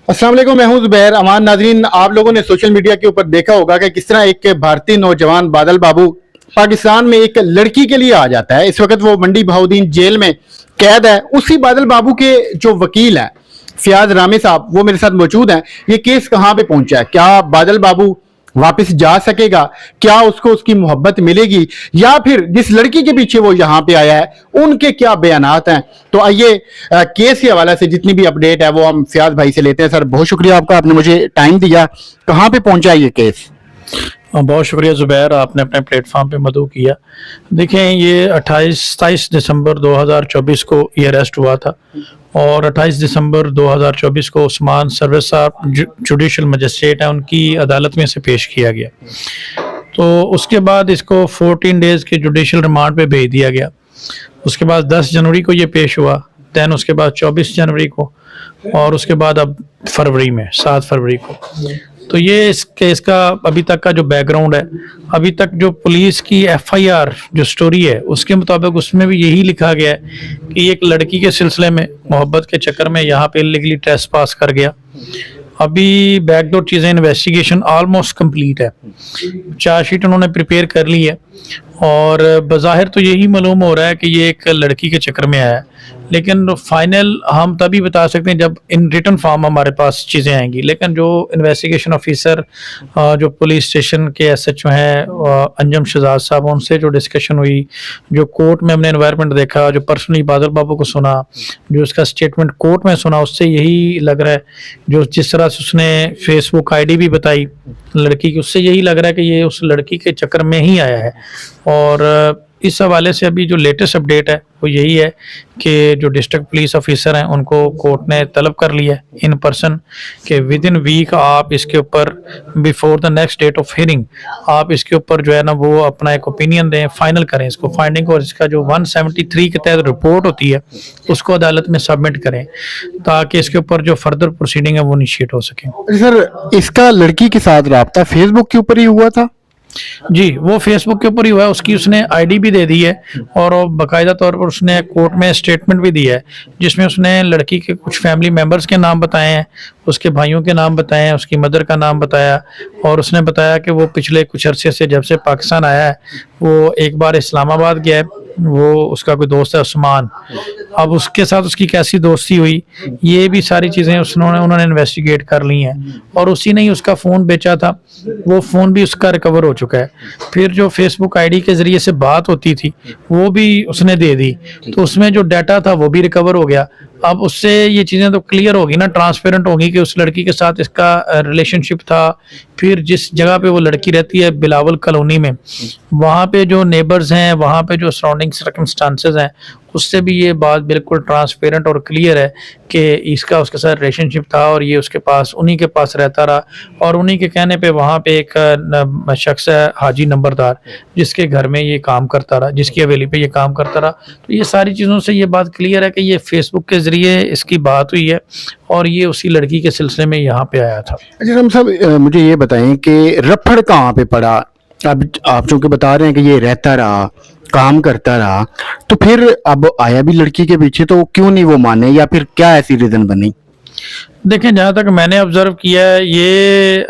अस्सलाम वालेकुम, मैं हूं जुबैर अमान। नाजरीन, आप लोगों ने सोशल मीडिया के ऊपर देखा होगा कि किस तरह एक भारतीय नौजवान बादल बाबू पाकिस्तान में एक लड़की के लिए आ जाता है। इस वक्त वो मंडी बहाउद्दीन जेल में कैद है। उसी बादल बाबू के जो वकील हैं फयाज रामी साहब, वो मेरे साथ मौजूद हैं। ये केस कहाँ पे पहुंचा है, क्या बादल बाबू वापस जा सकेगा, क्या उसको उसकी मोहब्बत मिलेगी, या फिर जिस लड़की के पीछे वो यहाँ पे आया है उनके क्या बयानात हैं। तो आइए केस के हवाले से जितनी भी अपडेट है वो हम फयाज भाई से लेते हैं। सर, बहुत शुक्रिया आपका, आपने मुझे टाइम दिया। कहाँ पे पहुंचा है ये केस? बहुत शुक्रिया ज़ुबैर, आपने अपने प्लेटफॉर्म पे मदऊ किया। देखें, ये 27 दिसंबर 2024 को ये अरेस्ट हुआ था और 28 दिसंबर 2024 को उस्मान सरवर साहब जुडिशल मजिस्ट्रेट हैं, उनकी अदालत में से पेश किया गया। तो उसके बाद इसको 14 डेज़ के जुडिशल रिमांड पे भेज दिया गया। उसके बाद 10 जनवरी को ये पेश हुआ, दैन उसके बाद 24 जनवरी को, और उसके बाद अब फरवरी में 7 फरवरी को। तो ये इस केस का अभी तक का जो बैकग्राउंड है, अभी तक जो पुलिस की FIR जो स्टोरी है उसके मुताबिक उसमें भी यही लिखा गया है कि एक लड़की के सिलसिले में मोहब्बत के चक्कर में यहाँ पे इलीगली ट्रेसपास कर गया। अभी बैकडोर चीज़ें, इन्वेस्टिगेशन ऑलमोस्ट कंप्लीट है, चार्जशीट उन्होंने प्रिपेयर कर ली है और बज़ाहिर तो यही मालूम हो रहा है कि ये एक लड़की के चक्कर में आया है, लेकिन फाइनल हम तभी बता सकते हैं जब इन रिटन फॉर्म हमारे पास चीज़ें आएंगी। लेकिन जो इन्वेस्टिगेशन ऑफिसर जो पुलिस स्टेशन के SHO हैं अंजम शहजाद साहब, उनसे जो डिस्कशन हुई, जो कोर्ट में हमने एनवायरनमेंट देखा, जो पर्सनली बादल बाबू को सुना, जो इसका स्टेटमेंट कोर्ट में सुना, उससे यही लग रहा है, जो जिस तरह से उसने फेसबुक ID भी बताई लड़की की, उससे यही लग रहा है कि ये उस लड़की के चक्कर में ही आया है। और इस हवाले से अभी जो लेटेस्ट अपडेट है वो यही है कि जो डिस्ट्रिक्ट पुलिस ऑफिसर हैं उनको कोर्ट ने तलब कर लिया है इन पर्सन कि विद इन वीक आप इसके ऊपर before the next date of hearing आप इसके ऊपर जो है ना वो अपना एक ओपिनियन दें, फाइनल करें इसको फाइंडिंग, और इसका जो 173 के तहत रिपोर्ट होती है उसको अदालत में सबमिट करें ताकि इसके ऊपर जो फर्दर प्रोसीडिंग है वो इनिशिएट हो सके। सर, इसका लड़की के साथ रब्ता फेसबुक के ऊपर ही हुआ था? जी, वो फेसबुक के ऊपर ही हुआ है। उसकी उसने ID भी दे दी है और बाकायदा तौर पर उसने कोर्ट में स्टेटमेंट भी दिया है जिसमें उसने लड़की के कुछ फैमिली मेंबर्स के नाम बताए हैं, उसके भाइयों के नाम बताए हैं, उसकी मदर का नाम बताया, और उसने बताया कि वो पिछले कुछ अरसे से जब से पाकिस्तान आया है वो एक बार इस्लामाबाद गया है, वो उसका कोई दोस्त है उस्मान, अब उसके साथ उसकी कैसी दोस्ती हुई, ये भी सारी चीज़ें उन्होंने इन्वेस्टिगेट कर ली हैं। और उसी ने ही उसका फ़ोन बेचा था, वो फ़ोन भी उसका रिकवर हो चुका है। फिर जो फेसबुक ID के ज़रिए से बात होती थी वो भी उसने दे दी, तो उसमें जो डाटा था वो भी रिकवर हो गया। अब उससे ये चीज़ें तो क्लियर होगी ना, ट्रांसपेरेंट होगी कि उस लड़की के साथ इसका रिलेशनशिप था। फिर जिस जगह पे वो लड़की रहती है बिलावल कॉलोनी में, वहाँ पे जो नेबर्स हैं, वहाँ पे जो सराउंडिंग सर्कमस्टांसेस हैं, उससे भी ये बात बिल्कुल ट्रांसपेरेंट और क्लियर है कि इसका उसके साथ रिलेशनशिप था और ये उसके पास उन्हीं के पास रहता रहा। और उन्हीं के कहने पे वहाँ पे एक शख्स है हाजी नंबरदार जिसके घर में ये काम करता रहा, जिसकी हवेली पे ये काम करता रहा। तो ये सारी चीज़ों से ये बात क्लियर है कि ये फेसबुक के ज़रिए इसकी बात हुई है और ये उसी लड़की के सिलसिले में यहाँ पे आया था। अच्छा हम साहब, मुझे ये बताएं कि रफड़ कहाँ पे पड़ा? अब आप चूंकि बता रहे हैं कि ये रहता रहा, काम करता रहा, तो फिर अब आया भी लड़की के पीछे, तो क्यों नहीं वो माने, या फिर क्या ऐसी रीजन बनी? देखें, जहाँ तक मैंने ऑब्जर्व किया है ये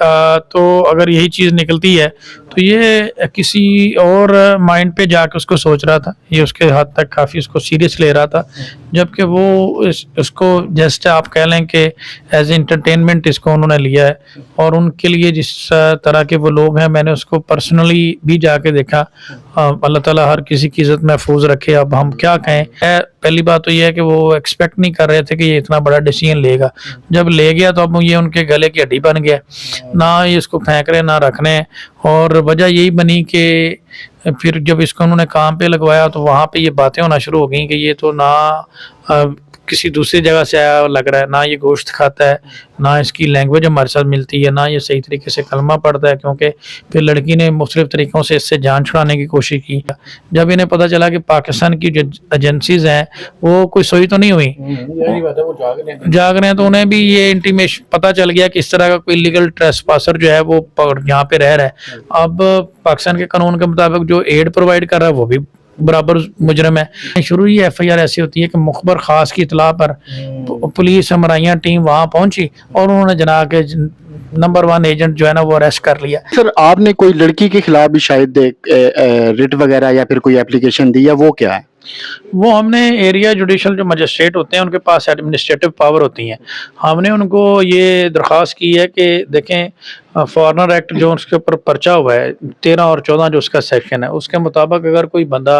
तो अगर यही चीज़ निकलती है तो ये किसी और माइंड पे जाके उसको सोच रहा था, ये उसके हद तक काफ़ी उसको सीरियस ले रहा था, जबकि वो इसको जस्ट आप कह लें कि एज एंटरटेनमेंट इसको उन्होंने लिया है। और उनके लिए जिस तरह के वो लोग हैं, मैंने उसको पर्सनली भी जाके देखा। अल्लाह ताला हर किसी की इज़्ज़त महफूज रखे। अब हम क्या कहें, पहली बात तो ये है कि वो एक्सपेक्ट नहीं कर रहे थे कि ये इतना बड़ा डिसीजन लेगा, जब ले गया तो अब ये उनके गले की हड्डी बन गया, ना ये इसको फेंक रहे ना रख रहे। और वजह यही बनी कि फिर जब इसको उन्होंने काम पे लगवाया तो वहाँ पे ये बातें होना शुरू हो गई कि ये तो ना किसी दूसरी जगह से आया लग रहा है, ना ये गोश्त खाता है, ना इसकी लैंग्वेज हमारे साथ मिलती है, ना ये सही तरीके से कलमा पढ़ता है, क्योंकि फिर लड़की ने मुख्तलिफ तरीक़ों से इससे जान छुड़ाने की कोशिश की। जब इन्हें पता चला कि पाकिस्तान की जो एजेंसीज हैं वो कोई सोई तो नहीं हुई, जाग रहे हैं, तो उन्हें भी ये इंटीमेशन पता चल गया कि इस तरह का कोई इलीगल ट्रेसपासर जो है वो यहाँ पे रह रहा है। अब पाकिस्तान के कानून के मुताबिक जो एड प्रोवाइड कर रहा है वो भी बराबर मुजरम है। शुरू ही FIR ऐसी होती है कि मुखबर खास की इतला पर पुलिस हमराइयाँ टीम वहाँ पहुंची और उन्होंने जना के नंबर 1 एजेंट जो है ना वो अरेस्ट कर लिया। सर आपने कोई लड़की के खिलाफ भी शायद रिट वगैरह या फिर कोई एप्लीकेशन दी, या वो क्या है? वो हमने एरिया जुडिशल जो मजिस्ट्रेट होते हैं उनके पास एडमिनिस्ट्रेटिव पावर होती हैं, हमने उनको ये दरख्वास्त की है कि देखें फॉरेनर एक्ट जो उसके ऊपर पर्चा हुआ है 13 और 14 जो उसका सेक्शन है उसके मुताबिक अगर कोई बंदा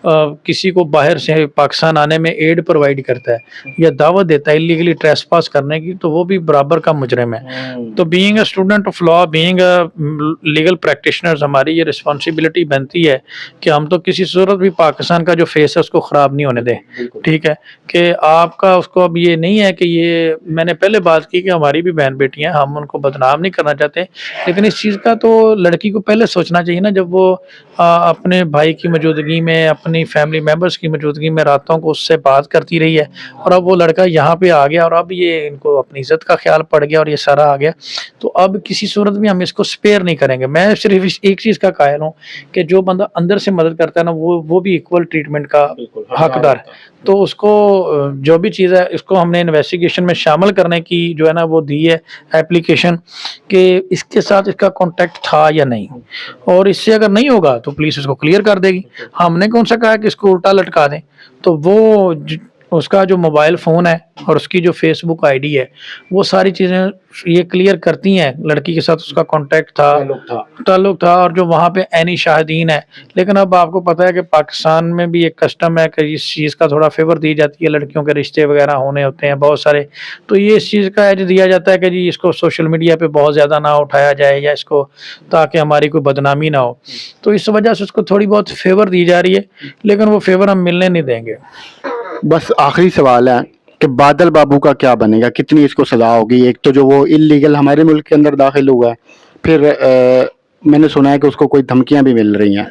किसी को बाहर से पाकिस्तान आने में एड प्रोवाइड करता है या दावत देता है इलीगली ट्रेसपास करने की, तो वो भी बराबर का मुजरिम है। तो being a student of law, being a legal practitioners, हमारी ये रिस्पॉन्सिबिलिटी बनती है कि हम तो किसी सूरत भी पाकिस्तान का जो फेस है उसको ख़राब नहीं होने दें। ठीक है कि आपका उसको अब ये नहीं है कि ये मैंने पहले बात की कि हमारी भी बहन बेटियां, हम उनको बदनाम नहीं करना चाहते, लेकिन इस चीज़ का तो लड़की को पहले सोचना चाहिए ना, जब वो अपने भाई की मौजूदगी में, अपनी फैमिली मेम्बर्स की मौजूदगी में रातों को उससे बात करती रही है और अब वो लड़का यहाँ पे आ गया और अब ये इनको अपनी इज्जत का ख्याल पड़ गया और ये सारा आ गया, तो अब किसी सूरत में हम इसको स्पेयर नहीं करेंगे। मैं सिर्फ एक चीज़ का कायल हूँ कि जो बंदा अंदर से मदद करता है ना वो भी इक्वल ट्रीटमेंट का हकदार है। तो उसको जो भी चीज़ है इसको हमने इन्वेस्टिगेशन में शामिल करने की जो है ना वो दी है एप्लीकेशन कि इसके साथ इसका कांटेक्ट था या नहीं, और इससे अगर नहीं होगा तो पुलिस इसको क्लियर कर देगी। हमने कौन सा कहा कि इसको उल्टा लटका दें, तो वो उसका जो मोबाइल फ़ोन है और उसकी जो फेसबुक आईडी है वो सारी चीज़ें ये क्लियर करती हैं लड़की के साथ उसका कांटेक्ट ताल्लुक था और जो वहाँ पे ऐनी शाहिदीन है। लेकिन अब आपको पता है कि पाकिस्तान में भी एक कस्टम है कि इस चीज़ का थोड़ा फेवर दी जाती है, लड़कियों के रिश्ते वगैरह होने होते हैं बहुत सारे, तो ये इस चीज़ का एज दिया जाता है कि जी इसको सोशल मीडिया पे बहुत ज़्यादा ना उठाया जाए या इसको ताकि हमारी कोई बदनामी ना हो, तो इस वजह से उसको थोड़ी बहुत फेवर दी जा रही है, लेकिन वो फेवर हम मिलने नहीं देंगे। बस आखिरी सवाल है कि बादल बाबू का क्या बनेगा, कितनी इसको सजा होगी? एक तो जो वो इलीगल हमारे मुल्क के अंदर दाखिल हुआ है, फिर मैंने सुना है कि उसको कोई धमकियां भी मिल रही हैं।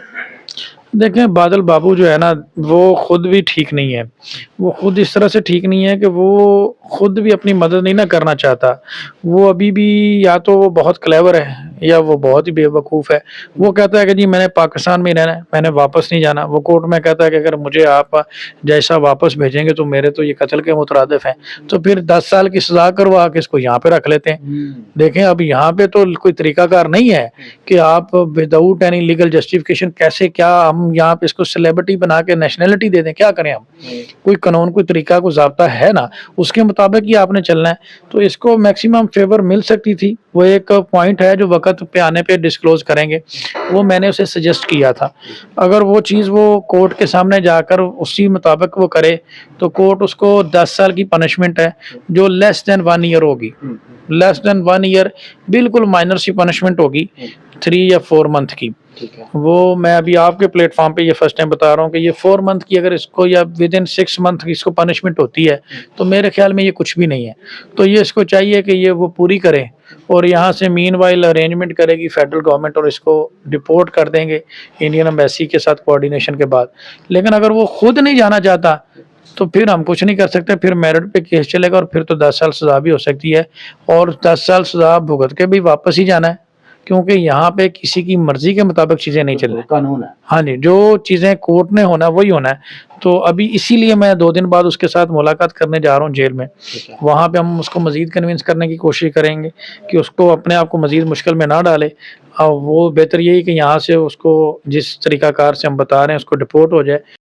देखें बादल बाबू जो है ना वो खुद भी ठीक नहीं है, वो खुद इस तरह से ठीक नहीं है कि वो खुद भी अपनी मदद नहीं ना करना चाहता। वो अभी भी या तो वो बहुत क्लेवर है या वो बहुत ही बेवकूफ़ है। वो कहता है कि जी मैंने पाकिस्तान में ही रहना है, मैंने वापस नहीं जाना। वो कोर्ट में कहता है कि अगर मुझे आप जैसा वापस भेजेंगे तो मेरे तो ये कत्ल के मुतरादिफ हैं, तो फिर 10 साल की सज़ा करवा के इसको यहाँ पे रख लेते हैं। देखें अब यहाँ पे तो कोई तरीकाकार नहीं है कि आप विदाउट एनी लीगल जस्टिफिकेशन कैसे क्या हम यहाँ पे इसको सेलिब्रिटी बना के नेशनलिटी दे दें, क्या करें हम? कोई कानून, कोई तरीका, कोई ज़ाब्ता है ना, उसके मुताबिक ही आपने चलना है। तो इसको मैक्सिमम फेवर मिल सकती थी, वो एक पॉइंट है जो वक्त पे आने पे डिस्क्लोज करेंगे, वो मैंने उसे सजेस्ट किया था। अगर वो चीज़ वो कोर्ट के सामने जाकर उसी मुताबिक वो करे तो कोर्ट उसको 10 साल की पनिशमेंट है जो लेस देन 1 ईयर होगी, लेस देन 1 ईयर, बिल्कुल माइनर सी पनिशमेंट होगी 3 या 4 मंथ की। वो मैं अभी आपके प्लेटफॉर्म पे ये फर्स्ट टाइम बता रहा हूँ कि ये 4 मंथ की अगर इसको या विद इन 6 मंथ की इसको पनिशमेंट होती है तो मेरे ख्याल में ये कुछ भी नहीं है। तो ये इसको चाहिए कि ये वो पूरी करे और यहाँ से मीनवाइल अरेंजमेंट करेगी फेडरल गवर्नमेंट और इसको डिपोर्ट कर देंगे इंडियन एम्बेसी के साथ कोऑर्डिनेशन के बाद। लेकिन अगर वो खुद नहीं जाना चाहता तो फिर हम कुछ नहीं कर सकते, फिर मेरिट पे केस चलेगा और फिर तो 10 साल सज़ा भी हो सकती है और 10 साल सज़ा भुगत के भी वापस ही जाना है, क्योंकि यहाँ पे किसी की मर्जी के मुताबिक चीज़ें नहीं चल रही, कानून है। हाँ जी, जो चीज़ें कोर्ट ने होना वही होना है। तो अभी इसीलिए मैं 2 दिन बाद उसके साथ मुलाकात करने जा रहा हूँ जेल में। वहाँ पे हम उसको मज़ीद कन्विंस करने की कोशिश करेंगे कि उसको अपने आप को मज़ीद मुश्किल में ना डाले और वो बेहतर यही कि यहाँ से उसको जिस तरीक़ाकार से हम बता रहे हैं उसको डिपोर्ट हो जाए।